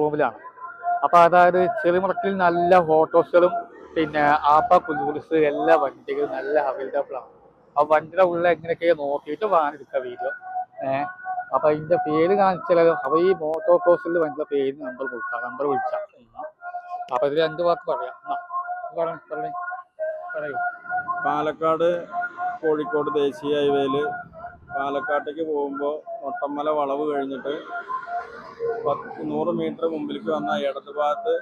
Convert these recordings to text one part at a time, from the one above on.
ഷോറൂമിലാണ്. അപ്പോൾ അതായത് ചെറുമുറക്കിൽ നല്ല ഫോട്ടോസുകളും പിന്നെ ആപ്പ പുതുസ് എല്ലാ വണ്ടികളും നല്ല അവൈലബിൾ ആണ്. ആ വണ്ടിയുടെ ഉള്ളിൽ എങ്ങനെയൊക്കെയോ നോക്കിയിട്ട് വാങ്ങാൻ എടുക്കുക വീഡിയോ. അപ്പൊ അതിന്റെ പേര് കാണിച്ചാലും അപ്പൊ ഈ മോട്ടോ ക്രോസിൽ വണ്ടിയുടെ പേര് നമ്പർ വിളിച്ചാൽ അപ്പൊ ഇതിൽ 2 വാക്ക് പറയാം. പറയൂ. പാലക്കാട് കോഴിക്കോട് ദേശീയ ഹൈവേയില് പാലക്കാട്ടേക്ക് പോകുമ്പോൾ ഒട്ടമ്മല വളവ് കഴിഞ്ഞിട്ട് 100 മീറ്റർ മുമ്പിലേക്ക് വന്ന ഇടത് ഭാഗത്ത്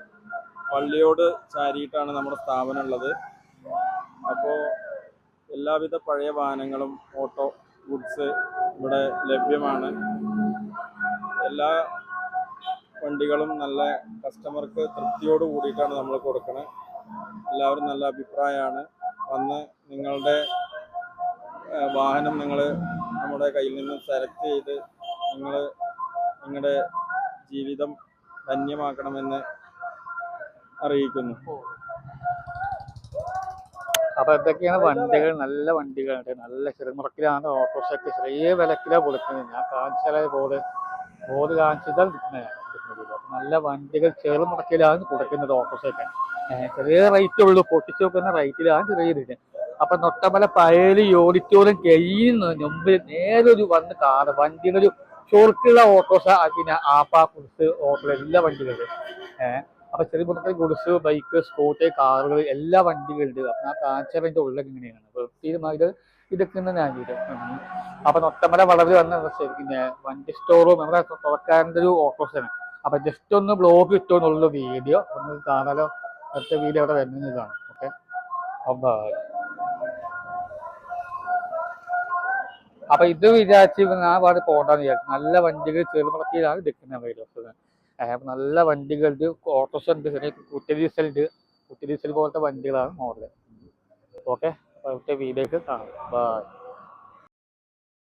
പള്ളിയോട് ചാരിയിട്ടാണ് നമ്മുടെ സ്ഥാപനം ഉള്ളത്. അപ്പോൾ എല്ലാവിധ പഴയ വാഹനങ്ങളും ഓട്ടോ ഗുഡ്സ് ഇവിടെ ലഭ്യമാണ്. എല്ലാ വണ്ടികളും നല്ല കസ്റ്റമർക്ക് തൃപ്തിയോട് കൂടിയിട്ടാണ് നമ്മൾ കൊടുക്കുന്നത്. എല്ലാവരും നല്ല അഭിപ്രായമാണ്. വന്ന് നിങ്ങളുടെ വാഹനം നിങ്ങൾ നമ്മുടെ കയ്യിൽ നിന്ന് സെലക്ട് ചെയ്ത് നിങ്ങളുടെ ജീവിതം ധന്യമാക്കണമെന്ന് അറിയിക്കുന്നു. അപ്പൊ എന്തൊക്കെയാണ് വണ്ടികൾ, നല്ല വണ്ടികളുണ്ട്. നല്ല ചെറുമുറക്കിലാണ് ഓട്ടോറിക്ഷയ്ക്ക് ചെറിയ വിലക്കിലാണ് കൊടുക്കുന്നത്. ഞാൻ കാണിച്ചാൽ ബോർഡ് കാണിച്ചാൽ കിട്ടുന്നത്. നല്ല വണ്ടികൾ ചെറുമുറക്കിലാണ് കൊടുക്കുന്നത് ഓട്ടോറിക്ഷയ്ക്ക്. ചെറിയ റേറ്റ് ഉള്ളൂ, പൊട്ടിച്ചു വെക്കുന്ന റേറ്റിലാണ് ചെറിയത്. അപ്പൊ നൊട്ടമല പഴയ ഓഡിറ്റോറിയം കഴിയുന്ന മുമ്പിൽ നേരൊരു വന്ന് കാണും വണ്ടിയുടെ ഒരു ഷോർക്കുള്ള ഓട്ടോറിക്ഷ, പിന്നെ ആപ്പ കുറിച്ച് ഓട്ടോ എല്ലാ വണ്ടികളും. അപ്പൊ ചെറിയ ഗുഡ്സ്, ബൈക്ക്, സ്കൂട്ടി, കാറുകൾ എല്ലാ വണ്ടികളുണ്ട്. അപ്പൊ ആ കാഴ്ചറിന്റെ ഉള്ളിൽ ഇങ്ങനെയാണ് വൃത്തിയുമായിട്ട് ഇതൊക്കെ ഞാൻ ചെയ്തു. അപ്പൊ നൊട്ടമല വളരെ വന്ന പിന്നെ വണ്ടി സ്റ്റോറും നമ്മുടെ തുറക്കാരൻ്റെ ഒരു ഓട്ടോറിക്ഷയാണ്. അപ്പൊ ജസ്റ്റ് ഒന്ന് ബ്ലോഗ് ഇട്ടുകൊണ്ടുള്ള വീഡിയോ ഒന്ന് കാണാലോ. അടുത്ത വീഡിയോ അവിടെ വരുന്നതാണ്. ഓക്കെ, അപ്പൊ ഇത് വിചാരിച്ച് ഞാൻ പാട് പോകണ്ടെന്ന് വിചാരിച്ചു. നല്ല വണ്ടികൾ ചെറുമുറക്കിലാണ് എടുക്കുന്നത് വീഡിയോസ്. നല്ല വണ്ടികളുണ്ട്, ഓട്ടോസ് ഉണ്ട്, കുട്ടി ഡീസൽ പോലത്തെ വണ്ടികളാണ് മോഡല്. ഓക്കെ, അടുത്ത വീഡിയോക്ക് കാണാം. ബൈ.